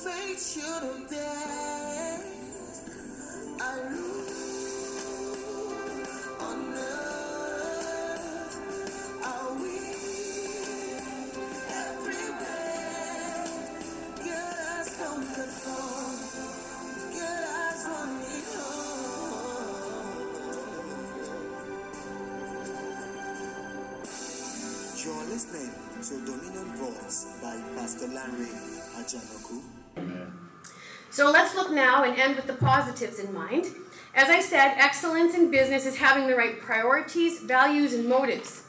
fate should have dared. I rule on earth. I win everywhere. Good as comfort from. Good as one we home. You're listening to Dominion Voice by Pastor Lanre, Ajanaku. So let's look now and end with the positives in mind. As I said, excellence in business is having the right priorities, values, and motives.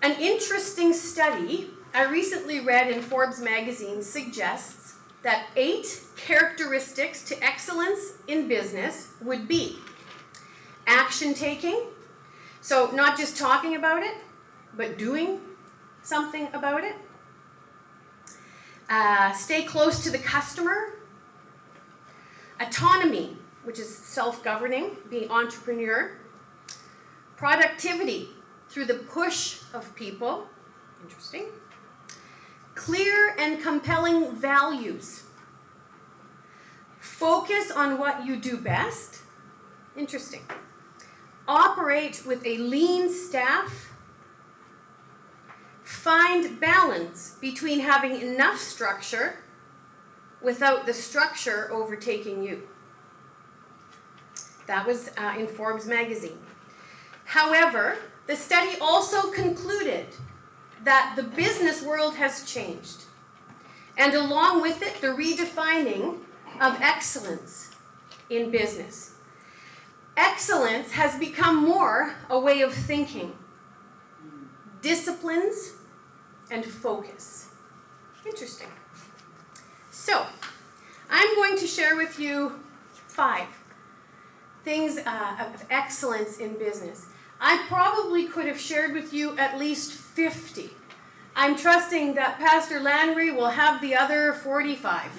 An interesting study I recently read in Forbes magazine suggests that 8 characteristics to excellence in business would be action taking, so not just talking about it, but doing something about it. Stay close to the customer. Autonomy, which is self-governing, being entrepreneur. Productivity, through the push of people. Interesting. Clear and compelling values. Focus on what you do best. Interesting. Operate with a lean staff. Find balance between having enough structure without the structure overtaking you. That was in Forbes magazine. However, the study also concluded that the business world has changed, and along with it, the redefining of excellence in business. Excellence has become more a way of thinking, disciplines, and focus. Interesting. So, I'm going to share with you 5 things of excellence in business. I probably could have shared with you at least 50. I'm trusting that Pastor Lanre will have the other 45.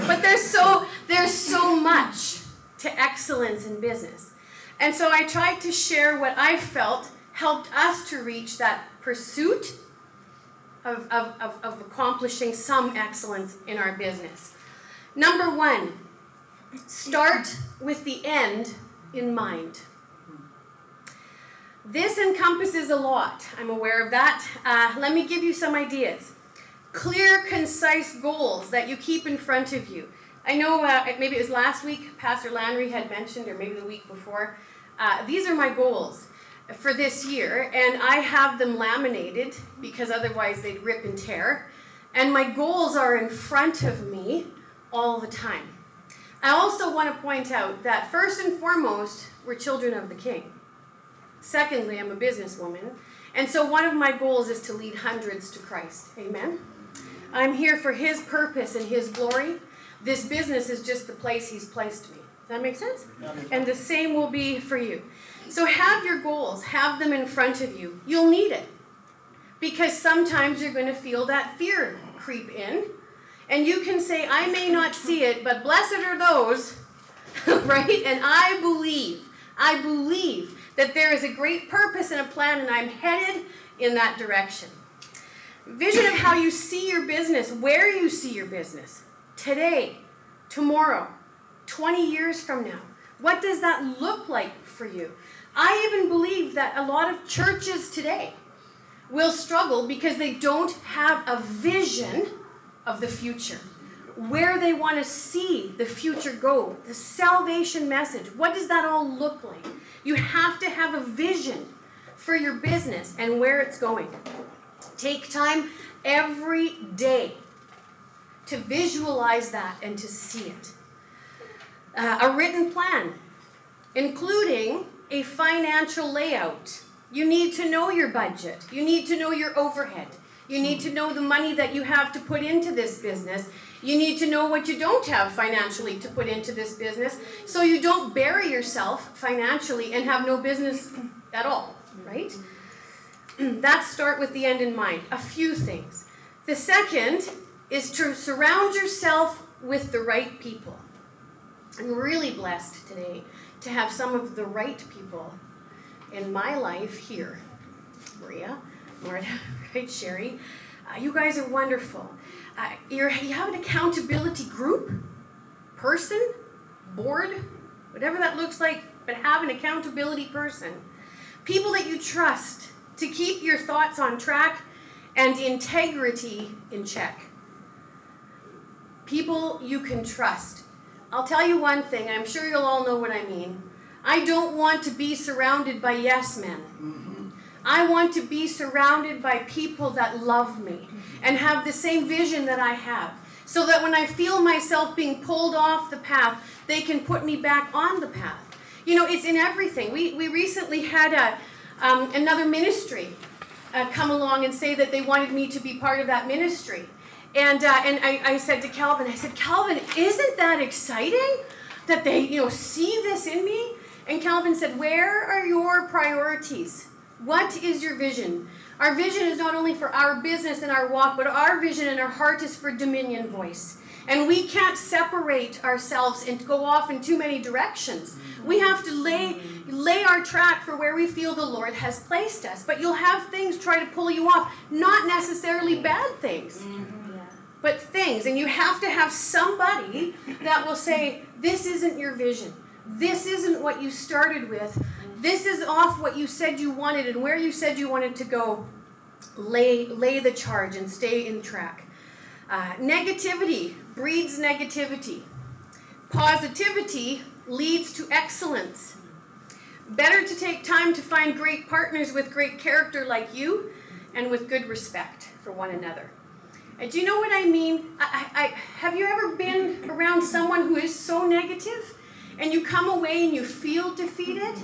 But there's so much to excellence in business. And so I tried to share what I felt helped us to reach that pursuit of accomplishing some excellence in our business. Number 1, start with the end in mind. This encompasses a lot. I'm aware of that. Let me give you some ideas. Clear, concise goals that you keep in front of you. I know maybe it was last week Pastor Lanre had mentioned, or maybe the week before, these are my goals for this year, and I have them laminated because otherwise they'd rip and tear. And my goals are in front of me all the time. I also want to point out that first and foremost, we're children of the King. Secondly, I'm a businesswoman, and so one of my goals is to lead hundreds to Christ. Amen? I'm here for His purpose and His glory. This business is just the place He's placed me. Does that make sense? And the same will be for you. So have your goals, have them in front of you. You'll need it, because sometimes you're going to feel that fear creep in, and you can say, I may not see it, but blessed are those, right? And I believe that there is a great purpose and a plan, and I'm headed in that direction. Vision of how you see your business, where you see your business, today, tomorrow, 20 years from now. What does that look like for you? I even believe that a lot of churches today will struggle because they don't have a vision of the future, where they want to see the future go, the salvation message. What does that all look like? You have to have a vision for your business and where it's going. Take time every day to visualize that and to see it. A written plan, including a financial layout. You need to know your budget. You need to know your overhead. You need to know the money that you have to put into this business. You need to know what you don't have financially to put into this business, so you don't bury yourself financially and have no business at all, right? That's start with the end in mind. A few things. The second is to surround yourself with the right people. I'm really blessed today to have some of the right people in my life here. Maria, Marta, right, Sherry. You guys are wonderful. You have an accountability group, person, board, whatever that looks like, but have an accountability person. People that you trust to keep your thoughts on track and integrity in check. People you can trust. I'll tell you one thing, I'm sure you'll all know what I mean. I don't want to be surrounded by yes men. I want to be surrounded by people that love me and have the same vision that I have, so that when I feel myself being pulled off the path, they can put me back on the path. You know, it's in everything. We recently had another ministry come along and say that they wanted me to be part of that ministry. And I said to Calvin, Calvin, isn't that exciting that they, see this in me? And Calvin said, where are your priorities? What is your vision? Our vision is not only for our business and our walk, but our vision and our heart is for Dominion Voice. And we can't separate ourselves and go off in too many directions. We have to lay our track for where we feel the Lord has placed us. But you'll have things try to pull you off, not necessarily bad things, but things. And you have to have somebody that will say, this isn't your vision. This isn't what you started with. This is off what you said you wanted and where you said you wanted to go. Lay the charge and stay in track. Negativity breeds negativity. Positivity leads to excellence. Better to take time to find great partners with great character like you and with good respect for one another. And do you know what I mean? Have you ever been around someone who is so negative and you come away and you feel defeated?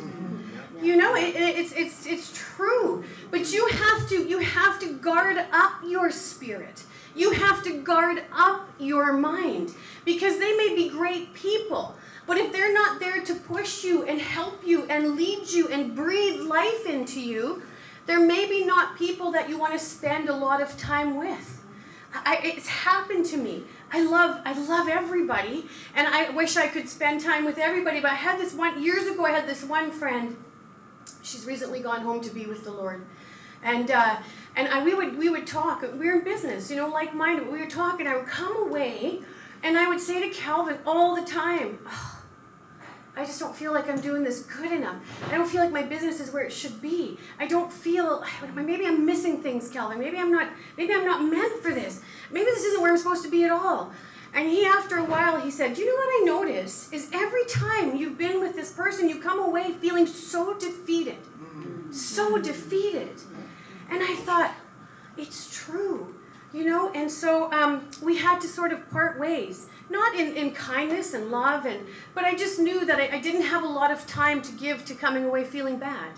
You know, it's true. But you have to guard up your spirit. You have to guard up your mind, because they may be great people, but if they're not there to push you and help you and lead you and breathe life into you, they're maybe not people that you want to spend a lot of time with. It's happened to me. I love everybody, and I wish I could spend time with everybody, but years ago I had this one friend. She's recently gone home to be with the Lord. And we would talk. We were in business, like-minded. We would talk, and I would come away, and I would say to Calvin all the time, oh, I just don't feel like I'm doing this good enough. I don't feel like my business is where it should be. I don't feel, maybe I'm missing things, Calvin. Maybe I'm not meant for this. Maybe this isn't where I'm supposed to be at all. And after a while, he said, you know what I notice is every time you've been with this person, you come away feeling so defeated. So defeated. And I thought, it's true, and so we had to sort of part ways, not in kindness and love, but I just knew that I didn't have a lot of time to give to coming away feeling bad.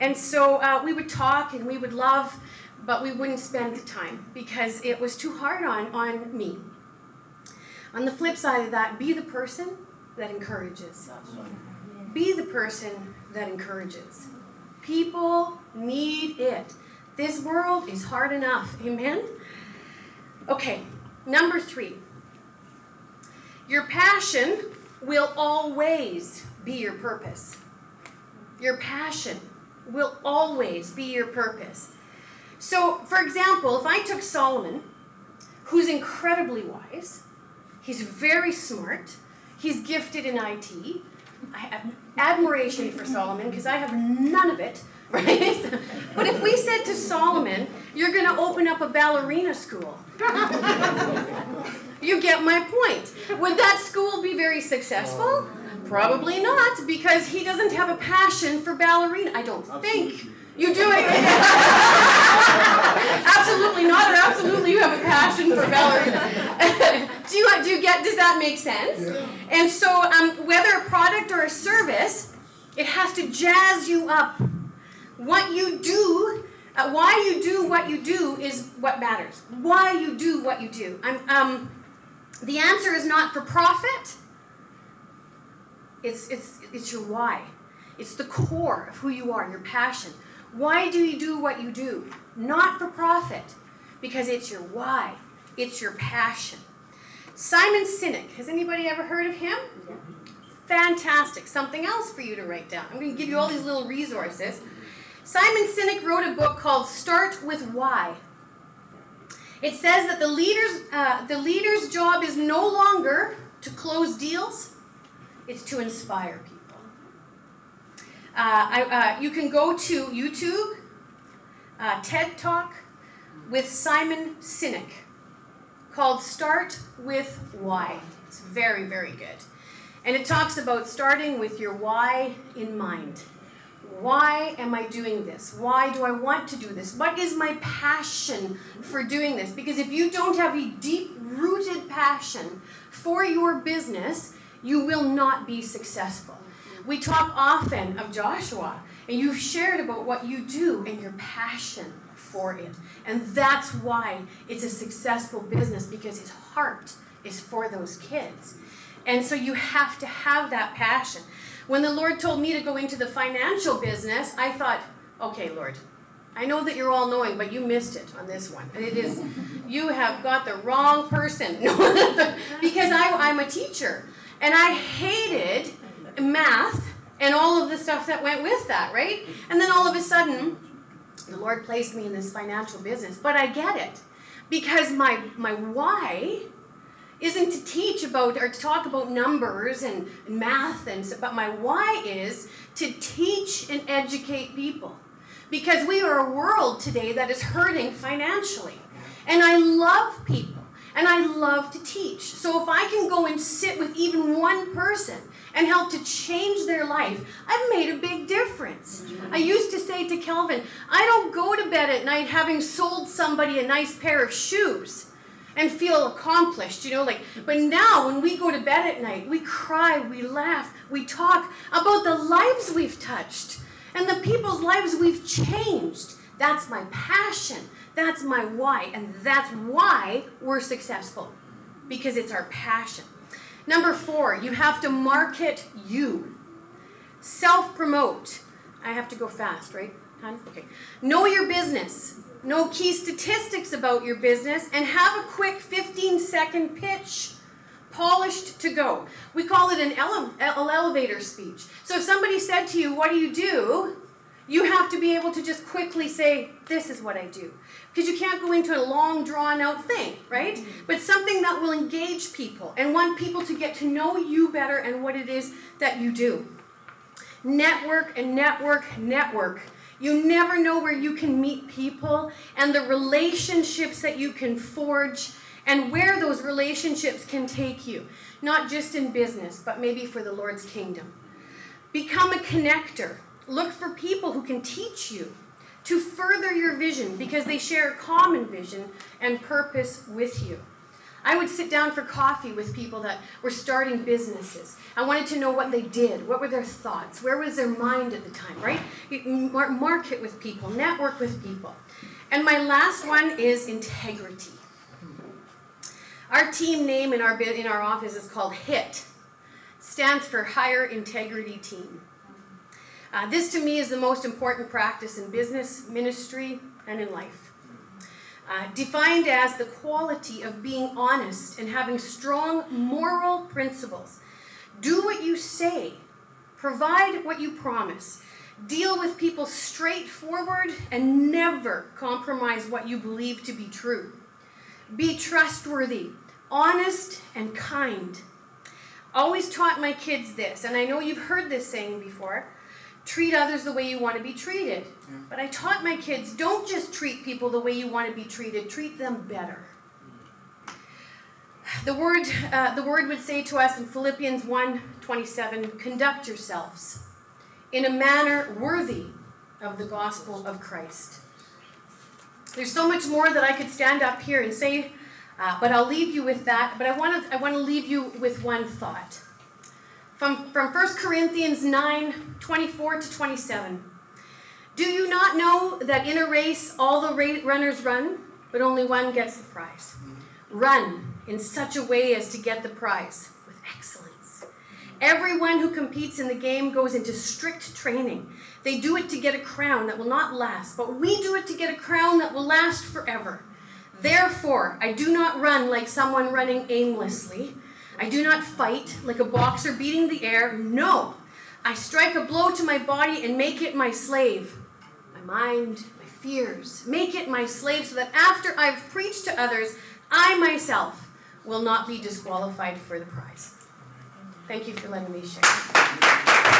And so we would talk and we would love, but we wouldn't spend the time because it was too hard on me. On the flip side of that, be the person that encourages. Be the person that encourages. People need it. This world is hard enough. Amen? Okay, number 3. Your passion will always be your purpose. Your passion will always be your purpose. So, for example, if I took Solomon, who's incredibly wise, he's very smart, he's gifted in IT, I have admiration for Solomon because I have none of it, right? But if we said to Solomon, you're going to open up a ballerina school, you get my point. Would that school be very successful? Probably not, because he doesn't have a passion for ballerina. I don't think. You do it. Absolutely not, or absolutely you have a passion for ballerina. Do you get, does that make sense? Yeah. And so whether a product or a service, it has to jazz you up. What you do, why you do what you do is what matters. Why you do what you do. The answer is not for profit. It's your why. It's the core of who you are, your passion. Why do you do what you do? Not for profit, because it's your why. It's your passion. Simon Sinek, has anybody ever heard of him? Yeah. Fantastic. Something else for you to write down. I'm going to give you all these little resources. Simon Sinek wrote a book called Start With Why. It says that the leader's job is no longer to close deals, it's to inspire people. You can go to YouTube, TED Talk with Simon Sinek called Start With Why. It's very, very good. And it talks about starting with your why in mind. Why am I doing this? Why do I want to do this? What is my passion for doing this? Because if you don't have a deep-rooted passion for your business, you will not be successful. We talk often of Joshua, and you've shared about what you do and your passion for it. And that's why it's a successful business, because his heart is for those kids. And so you have to have that passion. When the Lord told me to go into the financial business, I thought, okay, Lord, I know that you're all knowing, but you missed it on this one. And it is, you have got the wrong person. Because I'm a teacher. And I hated math and all of the stuff that went with that, right? And then all of a sudden, the Lord placed me in this financial business. But I get it. Because my why isn't to teach about or to talk about numbers and math, but my why is to teach and educate people. Because we are a world today that is hurting financially. And I love people. And I love to teach. So if I can go and sit with even one person and help to change their life, I've made a big difference. I used to say to Kelvin, I don't go to bed at night having sold somebody a nice pair of shoes and feel accomplished, but now when we go to bed at night, we cry, we laugh, we talk about the lives we've touched and the people's lives we've changed. That's my passion. That's my why. And that's why we're successful, because it's our passion. Number 4, you have to market you. Self-promote. I have to go fast, right, hon? Okay. Know your business. Know key statistics about your business, and have a quick 15-second pitch, polished to go. We call it an elevator speech. So if somebody said to you, what do? You have to be able to just quickly say, this is what I do. Because you can't go into a long, drawn-out thing, right? But something that will engage people and want people to get to know you better and what it is that you do. Network and network, network. You never know where you can meet people and the relationships that you can forge and where those relationships can take you. Not just in business, but maybe for the Lord's kingdom. Become a connector. Look for people who can teach you to further your vision because they share a common vision and purpose with you. I would sit down for coffee with people that were starting businesses. I wanted to know what they did. What were their thoughts? Where was their mind at the time, right? Market with people. Network with people. And my last one is integrity. Our team name in our office is called HIT. Stands for Higher Integrity Team. This to me is the most important practice in business, ministry, and in life. Defined as the quality of being honest and having strong moral principles. Do what you say. Provide what you promise. Deal with people straightforward and never compromise what you believe to be true. Be trustworthy, honest, and kind. Always taught my kids this, and I know you've heard this saying before. Treat others the way you want to be treated. Yeah. But I taught my kids, don't just treat people the way you want to be treated. Treat them better. The word would say to us in Philippians 1:27, conduct yourselves in a manner worthy of the gospel of Christ. There's so much more that I could stand up here and say, but I'll leave you with that. But I want to leave you with one thought. From 1 Corinthians 9:24 to 27. Do you not know that in a race all the runners run, but only one gets the prize? Run in such a way as to get the prize with excellence. Everyone who competes in the game goes into strict training. They do it to get a crown that will not last, but we do it to get a crown that will last forever. Therefore, I do not run like someone running aimlessly. I do not fight like a boxer beating the air. No, I strike a blow to my body and make it my slave. My mind, my fears. Make it my slave so that after I've preached to others, I myself will not be disqualified for the prize. Thank you for letting me share.